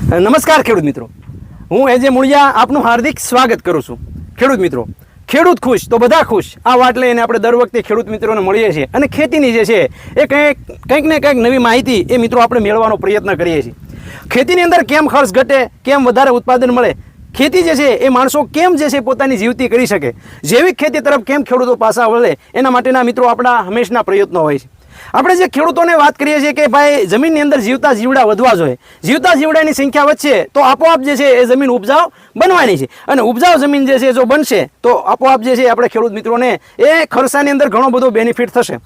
નમસ્કાર ખેડૂત મિત્રો, હું એજે મુળિયા આપનું હાર્દિક સ્વાગત કરું છું. ખેડૂત મિત્રો, ખેડૂત ખુશ તો બધા ખુશ. આ વાત લઈને આપણે દર વખતે ખેડૂત મિત્રોને મળીએ છીએ અને ખેતીની જે છે એ કંઈક ને કંઈક નવી માહિતી એ મિત્રો આપણે મેળવવાનો પ્રયત્ન કરીએ છીએ. ખેતીની અંદર કેમ ખર્ચ ઘટે, કેમ વધારે ઉત્પાદન મળે, ખેતી જે છે એ માણસો કેમ જે છે પોતાની જીવતી કરી શકે, જૈવિક ખેતી તરફ કેમ ખેડૂતો પાછા વળે, એના માટેના મિત્રો આપણા હંમેશના પ્રયત્નો હોય છે. આપણે જે ખેડૂતોને વાત કરીએ છીએ કે ભાઈ જમીનની અંદર જીવતા જીવડા વધવા જોઈએ, જીવતા જીવડાની સંખ્યા વધશે તો આપોઆપ જે છે એ જમીન ઉપજાઉ બનવાની છે અને ઉપજાઉ જમીન જે છે જો બનશે તો આપોઆપ જે છે આપણે ખેડૂત મિત્રોને એ ખર્ચાની અંદર ઘણો બધો બેનિફિટ થશે.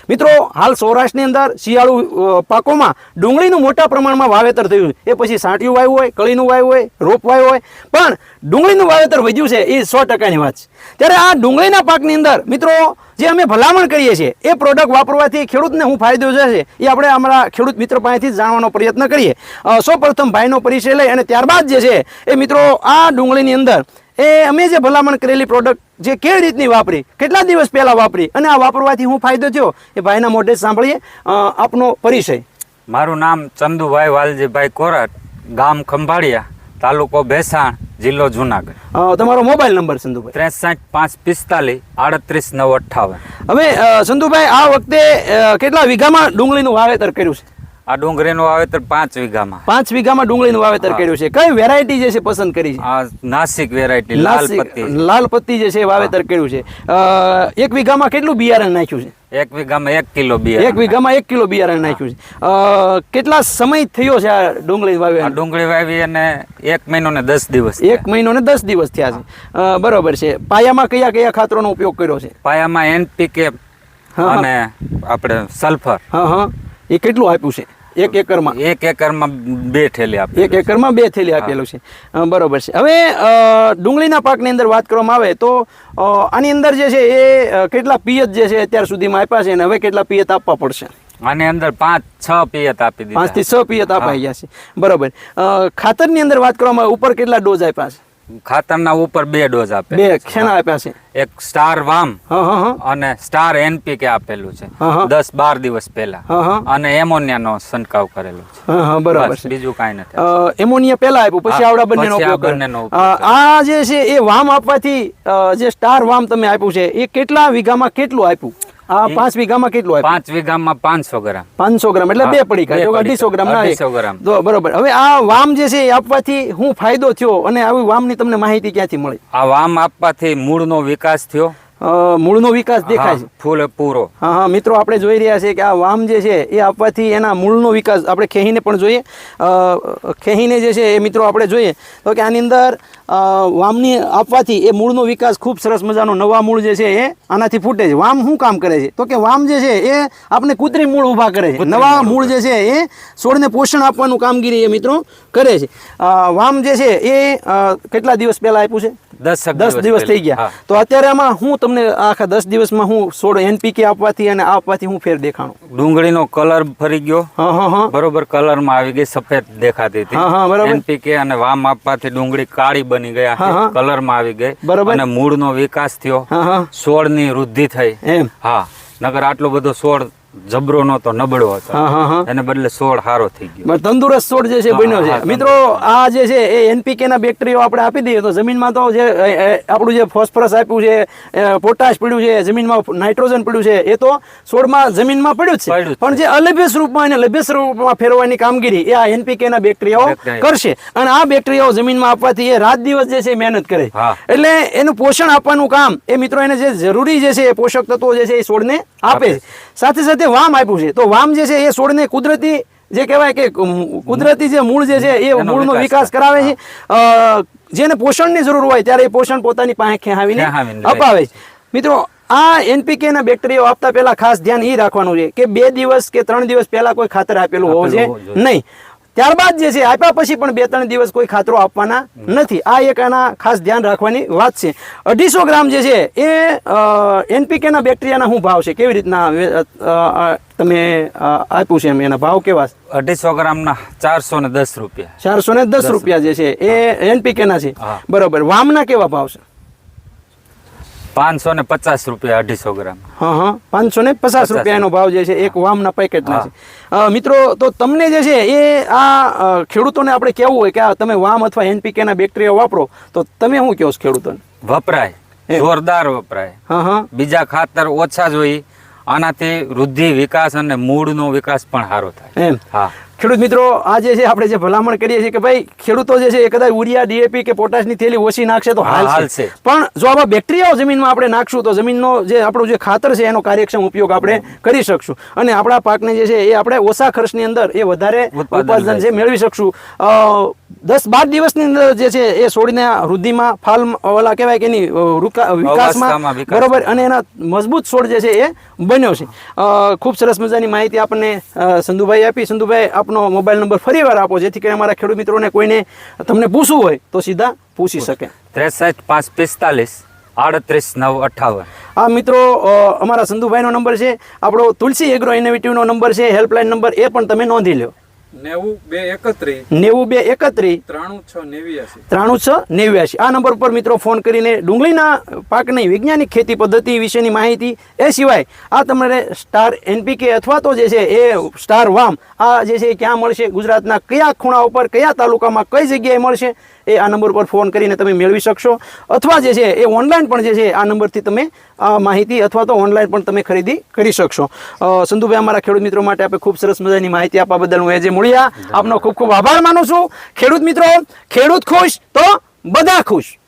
મિત્રો, હાલ સૌરાષ્ટ્રની અંદર શિયાળુ પાકોમાં ડુંગળીનું મોટા પ્રમાણમાં વાવેતર થયું છે. એ પછી સાંટિયું વાવ્યું હોય, કળીનું વાવ્યું હોય, રોપ વાવ્યું હોય, પણ ડુંગળીનું વાવેતર વધ્યું છે એ 100%ની વાત છે. ત્યારે આ ડુંગળીના પાકની અંદર મિત્રો જે અમે ભલામણ કરીએ છીએ એ પ્રોડક્ટ વાપરવાથી ખેડૂતને શું ફાયદો છે એ આપણે અમારા ખેડૂત મિત્ર પાસેથી જ જાણવાનો પ્રયત્ન કરીએ. સૌપ્રથમ ભાઈનો પરિચય લઈ અને ત્યારબાદ જે છે એ મિત્રો આ ડુંગળીની અંદર એ અમે જે ભલામણ કરેલી પ્રોડક્ટ જે કેવી રીતની વાપરી, કેટલા દિવસ પહેલાં વાપરી અને આ વાપરવાથી શું ફાયદો થયો એ ભાઈના મોઢે સાંભળીએ. આપનો પરિચય. મારું નામ ચંદુભાઈ વાલજીભાઈ કોરાટ, ગામ ખંભાળિયા, તાલુકો ભેસાણ, જિલ્લો જુનાગઢ. તમારો મોબાઈલ નંબર ચંદુભાઈ? 63 545 38 958. હવે ચંદુભાઈ, આ વખતે કેટલા વીઘામાં ડુંગળીનું વાવેતર કર્યું છે? આ ડુંગળીનું વાવેતર 5 વીઘામાં. 5 વીઘામાં ડુંગળીનું વાવેતર કર્યું છે. કઈ વેરાયટી જે છે પસંદ કરી છે? આ નાસિક વેરાયટી લાલ પત્તી જે છે વાવેતર કર્યું છે. 1 વીઘામાં કેટલું બિયારણ નાખ્યું છે? 1 વીઘામાં 1 કિલો બિયારણ. 1 વીઘામાં 1 કિલો બિયારણ નાખ્યું છે. કેટલા સમય થયો છે આ ડુંગળી વાવી? આ ડુંગળી વાવી અને 1 મહિનો ને 10 દિવસ. 1 મહિનો ને 10 દિવસ થયા છે. બરોબર છે. પાયામાં કયા કયા ખાતરોનો ઉપયોગ કર્યો છે? પાયામાં એનપીકે અને આપણે સલ્ફર. હા, એ કેટલું આપ્યું છે? 1 એકરમાં? 1 એકરમાં 2 થેલી આપી. 1 એકરમાં 2 થેલી આપેલું છે. બરોબર છે. હવે ડુંગળીના પાકની અંદર વાત કરવામાં આવે તો આની અંદર જે છે એ કેટલા પિયત જે છે અત્યાર સુધીમાં આપ્યા છે અને હવે કેટલા પિયત આપવા પડશે? આની અંદર 5-6 પિયત આપી દીધા. 5 થી 6 પિયત અપાઈ ગયા છે. બરોબર. ખાતરની અંદર વાત કરવામાં આવે ઉપર કેટલા ડોઝ આપ્યા છે? ખાતરના ઉપર 2 ડોઝ આપે. 2 શેના આપ્યા છે? એક સ્ટાર વામ અને સ્ટાર એનપીકે આપેલું છે 10-12 દિવસ પહેલા અને એમોનિયાનો છંટકાવ કરેલો છે. બરાબર છે. બીજું કાંઈ નથી. એમોનિયા પહેલા આપ્યું પછી આવડા બંનેનો ઉપયોગ. આ જે છે એ વામ આપવાથી જે સ્ટાર વામ તમે આપ્યું છે એ કેટલા વીઘામાં કેટલું આપ્યું? આ 5 વીઘામાં કેટલું આપ્યું? 5 વીઘામાં 500 ગ્રામ. 500 ગ્રામ એટલે 2 પડીકા, 250 ગ્રામ. 250 ગ્રામ. બરોબર. હવે આ વામ જે છે એ આપવાથી શું ફાયદો થયો અને આવી વામની તમને માહિતી ક્યાંથી મળી? આ વામ આપવાથી મૂળનો વિકાસ થયો. મૂળનો વિકાસ દેખાય છે ફૂલ પૂરો. હા મિત્રો, આપણે જોઈ રહ્યા છીએ કે આ વામ જે છે એ આપવાથી એના મૂળનો વિકાસ આપણે ખેહીને પણ જોઈએ. ખેહીને જે છે એ મિત્રો આપણે જોઈએ તો કે આની અંદર વામની આપવાથી એ મૂળનો વિકાસ ખૂબ સરસ મજાનો નવા મૂળ જે છે એ આનાથી ફૂટે છે. વામ શું કામ કરે છે તો કે વામ જે છે એ આપણે કૃત્રિમ મૂળ ઊભા કરે છે. નવા મૂળ જે છે એ છોડને પોષણ આપવાનું કામગીરી એ મિત્રો કરે છે. વામ જે છે એ કેટલા દિવસ પહેલા આપ્યું છે? 10 દિવસ થઈ ગયા. તો અત્યારે આમાં હું તમને આખા 10 દિવસમાં હું છોડ એનપીકે આપવાથી અને આપવાથી હું ફેર દેખાણું? ડુંગળીનો કલર ફરી ગયો. બરોબર, કલરમાં આવી ગઈ, સફેદ દેખાતી હતી. એનપીકે અને વામ આપવાથી ડુંગળી કાળી બની ગયા, કલરમાં આવી ગઈ. બરોબર. અને મૂળનો વિકાસ થયો, છોડની વૃદ્ધિ થઈ. હા, નગર આટલો બધો છોડ જબરો નતો, નબળો હતો, એને બદલે છોડ સારો થઈ ગયો, તંદુરસ્ત છોડ જે છે બન્યો છે. મિત્રો, આ જે છે એ એનપીકે ના બેક્ટેરિયા આપણે આપી દઈએ તો જમીનમાં તો જે આપણું જે ફોસ્ફરસ આપ્યું છે, પોટાશ પડ્યું છે, જમીનમાં નાઇટ્રોજન પડ્યું છે, એ તો છોડમાં જમીનમાં પડ્યું છે. પણ જે અલભ્ય સ્વરૂપમાં એને લભ્ય સ્વરૂપમાં ફેરવવાની કામગીરી એ આ એનપીકે ના બેક્ટેરિયાઓ કરશે અને આ બેક્ટેરિયાઓ જમીનમાં આપવાથી એ રાત દિવસ જે છે મહેનત કરે. એટલે એનું પોષણ આપવાનું કામ એ મિત્રો એને જે જરૂરી જે છે એ પોષક તત્વો જે છે એ છોડને આપે છે. સાથે સાથે વામ આપ્યું છે તો વામ જે છે એ છોડને કુદરતી જે કહેવાય કે કુદરતી જે મૂળ જે છે એ મૂળનો વિકાસ કરાવે છે. જેને પોષણની જરૂર હોય ત્યારે એ પોષણ પોતાની પાસે ખેંચાવીને અપાવે છે. મિત્રો, આ એનપીકે ના બેક્ટેરિયા આપતા પહેલા ખાસ ધ્યાન એ રાખવાનું છે કે 2 દિવસ કે 3 દિવસ પહેલા કોઈ ખાતર આપેલું હોવું જોઈએ નહીં. ત્યારબાદ જે છે આપ્યા પછી પણ 2-3 દિવસ કોઈ ખાતરો આપવાના નથી. આ એક આના ખાસ ધ્યાન રાખવાની વાત છે. 250 ગ્રામ જે છે એ એનપીકે ના બેક્ટેરિયાના શું ભાવ છે? કેવી રીતના તમે આપ્યું છે? એના ભાવ કેવા? 250 ગ્રામના 410 રૂપિયા. 410 રૂપિયા જે છે એ એનપીકે ના છે. બરોબર. વામના કેવા ભાવ છે? 550 રૂપિયા 250 ગ્રામ. હા 550 રૂપિયાનો ભાવ જે છે એક વામના પેકેટના છે. મિત્રો તો તમને જે છે એ આ ખેડૂતોને આપણે કહેવું હોય કે આ તમે વામ અથવા NPK ના બેક્ટેરિયા વાપરો તો તમે શું કહો છો ખેડૂતોને? વપરાય, જોરદાર વપરાય. બીજા ખાતર ઓછા જોઈ, આનાથી વૃદ્ધિ, વિકાસ અને મૂળનો વિકાસ પણ સારો થાય. એમ? હા. ખેડૂત મિત્રો, આ જે છે આપણે જે ભલામણ કરીએ છીએ કે ભાઈ ખેડૂતો જે છે એ કદાચ યુરિયા, DAP કે પોટાશની થેલી ઓછી નાખશે તો હાલશે, પણ જો આવા બેક્ટેરિયાઓ જમીનમાં આપણે નાખશું તો જમીનનો જે આપણું જે ખાતર છે એનો કાર્યક્ષમ ઉપયોગ આપણે કરી શકશું અને આપણા પાકને જે છે એ આપણે ઓછા ખર્ચની અંદર એ વધારે ઉત્પાદન છે મેળવી શકશું. 10-12 દિવસની અંદર જે છે એ છોડીને વૃદ્ધિમાં, ફાલ ઓલા કહેવાય કે એની વિકાસમાં, બરોબર, અને એના મજબૂત છોડ જે છે એ બન્યો છે. ખૂબ સરસ મજાની માહિતી આપણને સંધુભાઈ આપી. સંધુભાઈ, આપનો મોબાઈલ નંબર ફરીવાર આપો જેથી કરીને અમારા ખેડૂત મિત્રોને કોઈને તમને પૂછવું હોય તો સીધા પૂછી શકે. 63 545 38 958. આ મિત્રો અમારા સંધુભાઈનો નંબર છે. આપણો તુલસી એગ્રો ઇનોવેટિવનો નંબર છે, હેલ્પલાઇન નંબર, એ પણ તમે નોંધી લો. 9231 93 આ નંબર પર મિત્રો ફોન કરીને ડુંગળીના પાકની વૈજ્ઞાનિક ખેતી પદ્ધતિ વિશેની માહિતી, એ સિવાય આ તમારે સ્ટાર NPK અથવા તો જે છે એ સ્ટાર વામ આ જે છે એ ક્યાં મળશે, ગુજરાતના કયા ખૂણા ઉપર, કયા તાલુકામાં, કઈ જગ્યાએ મળશે, એ આ નંબર પર ફોન કરીને તમે મેળવી શકશો. અથવા જે છે એ ઓનલાઈન પણ જે છે આ નંબરથી તમે આ માહિતી અથવા તો ઓનલાઈન પણ તમે ખરીદી કરી શકશો. સંધુભાઈ, અમારા ખેડૂત મિત્રો માટે આપણે ખૂબ સરસ મજાની માહિતી આપવા બદલ હું એજે મૂળિયા આપનો ખૂબ ખૂબ આભાર માનું છું. ખેડૂત મિત્રો, ખેડૂત ખુશ તો બધા ખુશ.